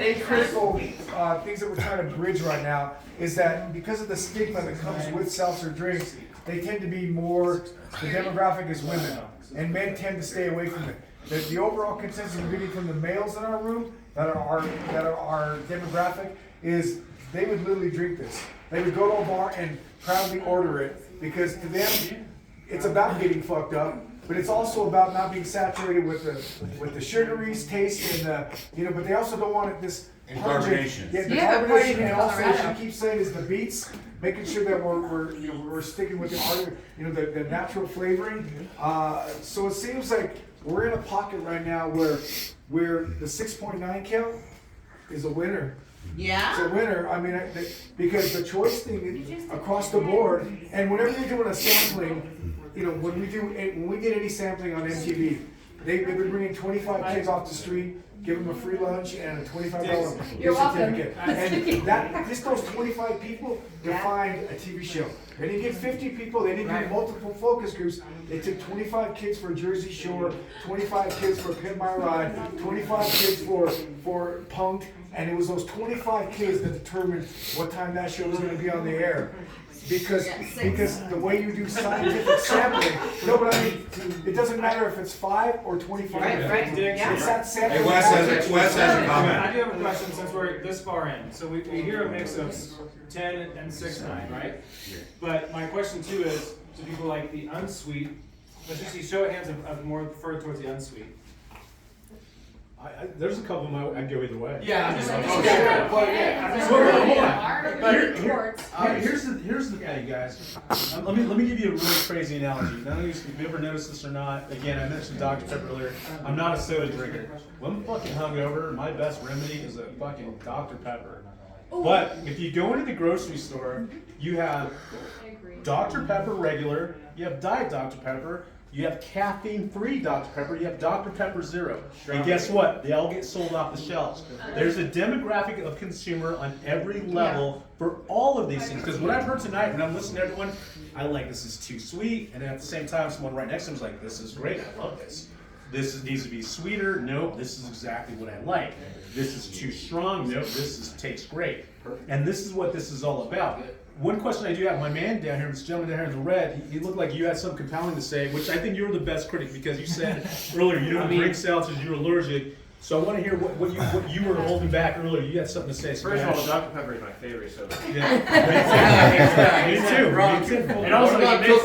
eight critical things that we're trying to bridge right now is that because of the stigma that comes with seltzer drinks, they tend to be more, the demographic is women, and men tend to stay away from it. The overall consensus we're getting from the males in our room that are our demographic is they would literally drink this. They would go to a bar and proudly order it because to them it's about getting fucked up, but it's also about not being saturated with the sugary taste and but they also don't want it this carbonation. Yeah, the carbonation, and also what she keeps saying is the beets, making sure that we're sticking with the natural flavoring. So it seems like we're in a pocket right now where the 6.9 count is a winner. Yeah. It's a winner. I mean, because the choice thing is across the board, and whenever you're doing a sampling, when we get any sampling on MTV, they've been bringing 25 kids off the street, give them a free lunch and a $25 gift certificate. And just those 25 people defined a TV show. They didn't get 50 people, they didn't get multiple focus groups. They took 25 kids for Jersey Shore, 25 kids for Pin My Ride, 25 kids for Punk'd, and it was those 25 kids that determined what time that show was going to be on the air. Because the way you do scientific sampling, no, but I mean, it doesn't matter if it's 5 or 25. Right. It's that sampling. Hey, Wes has a comment. I do have a question since we're this far in. So we hear a mix of 10 and 6.9, right? But my question too is, to people like the unsweet, let's just see, show of hands of more preferred towards the unsweet. There's a couple of them I'd go either way. Yeah, I'm just Here's the thing, guys. Let me give you a really crazy analogy. None of you, if you ever noticed this or not, again, I mentioned Dr. Pepper earlier. I'm not a soda drinker. When I'm fucking hungover, my best remedy is a fucking Dr. Pepper. But if you go into the grocery store, you have Dr. Pepper regular, you have Diet Dr. Pepper, you have caffeine-free Dr. Pepper, you have Dr. Pepper Zero. And guess what? They all get sold off the shelves. There's a demographic of consumer on every level for all of these things. Because what I've heard tonight, when I'm listening to everyone, I like this is too sweet. And then at the same time, someone right next to them is like, this is great, I love this. Needs to be sweeter. Nope, this is exactly what I like. This is too strong. Nope, tastes great. And this is what this is all about. One question I do have, my man down here, this gentleman down here in the red, he looked like you had something compelling to say, which I think you're the best critic because you said earlier you don't drink seltzers, you're allergic. So I want to hear what you were holding back earlier. You had something to say. First of all, Dr. Pepper is my favorite soda. Yeah. Me too. And also,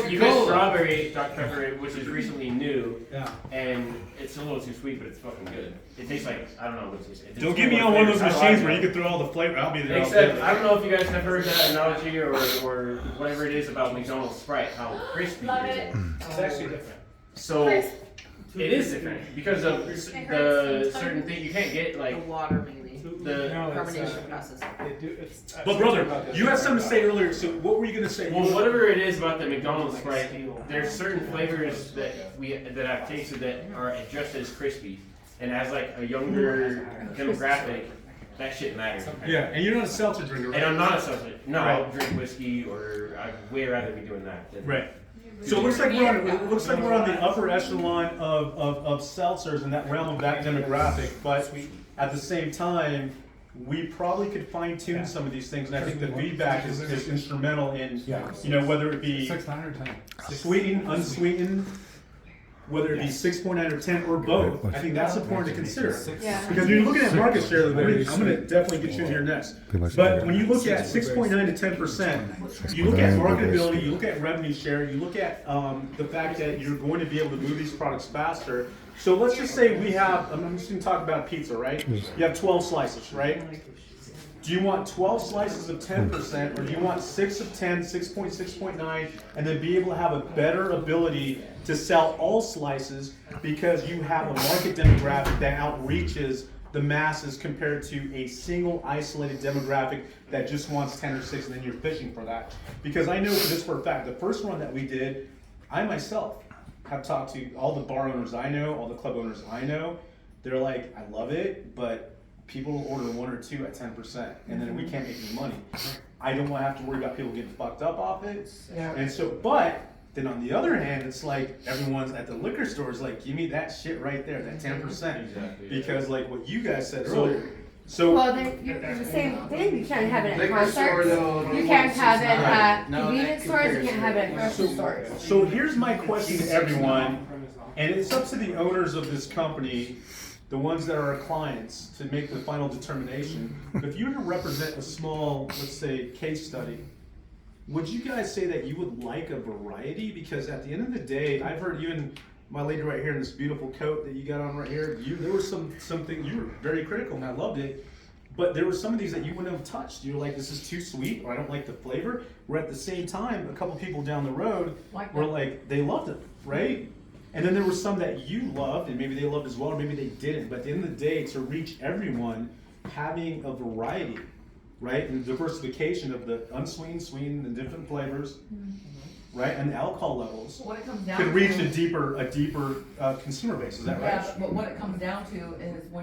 you missed strawberry Dr. Pepper, which is recently new. Yeah. And it's a little too sweet, but it's fucking good. It tastes like, I don't know what it tastes like. Don't get me on one of those machines where you can throw all the flavor. I'll be there. Except, I don't know if you guys have heard that analogy or whatever it is about McDonald's Sprite, how crispy it is. It's actually different. So, it is different because of the certain thing you can't get, like The water mainly. the Carbonation process. But brother, you had something to say earlier. So what were you gonna say? well, whatever it is about the McDonald's Sprite, there's certain flavors that I've tasted that are just as crispy, and as like a younger demographic, that shit matters. Yeah, and you're not a seltzer drinker, right? And I'm not a seltzer. No, I'll drink whiskey, or I'd way rather be doing that. Right. So it looks like we're on the upper echelon of seltzers in that realm of that demographic, but at the same time, we probably could fine tune some of these things, and I think the feedback is instrumental in, whether it be 6.9 or 10. sweetened, unsweetened, whether it be 6.9 or 10 or both. I think that's important to consider. Yeah. Because when you're looking at market share, I'm going to definitely get you in here next. But when you look at 6.9 to 10%, you look at marketability, you look at revenue share, you look at the fact that you're going to be able to move these products faster. So let's just say we have, I'm just going to talk about pizza, right? You have 12 slices, right? Do you want 12 slices of 10%, or do you want 6 of 10, 6.6.9, and then be able to have a better ability to sell all slices because you have a market demographic that outreaches the masses compared to a single isolated demographic that just wants 10 or 6 and then you're fishing for that? Because I know this for a fact, the first one that we did, I myself have talked to all the bar owners I know, all the club owners I know. They're like, I love it, but people will order 1 or 2 at 10%, and then we can't make any money. I don't want to have to worry about people getting fucked up off it. Yeah. And so, but then on the other hand, it's like everyone's at the liquor store is like, give me that shit right there, that 10%. Exactly. Because like what you guys said earlier, So, Well, then you're the same thing. You can't have it at Liquor store, concerts. though, You can't have it at No, convenience that stores. You compares can't have it at very grocery stores. so here's my question to everyone, and it's up to the owners of this company, the ones that are our clients, to make the final determination. If you were to represent a small, let's say, case study, would you guys say that you would like a variety? Because at the end of the day, I've heard even my lady right here in this beautiful coat that you got on right here, there was something, you were very critical and I loved it, but there were some of these that you wouldn't have touched. You were like, this is too sweet, or I don't like the flavor. Where at the same time, a couple people down the road were like, they loved it, right? And then there were some that you loved, and maybe they loved as well, or maybe they didn't. But at the end of the day, to reach everyone, having a variety, right, and diversification of the unsweetened, sweetened, and different flavors, right, and the alcohol levels, What it comes down could reach to, a deeper consumer base. Is that right? yeah, but what it comes down to is when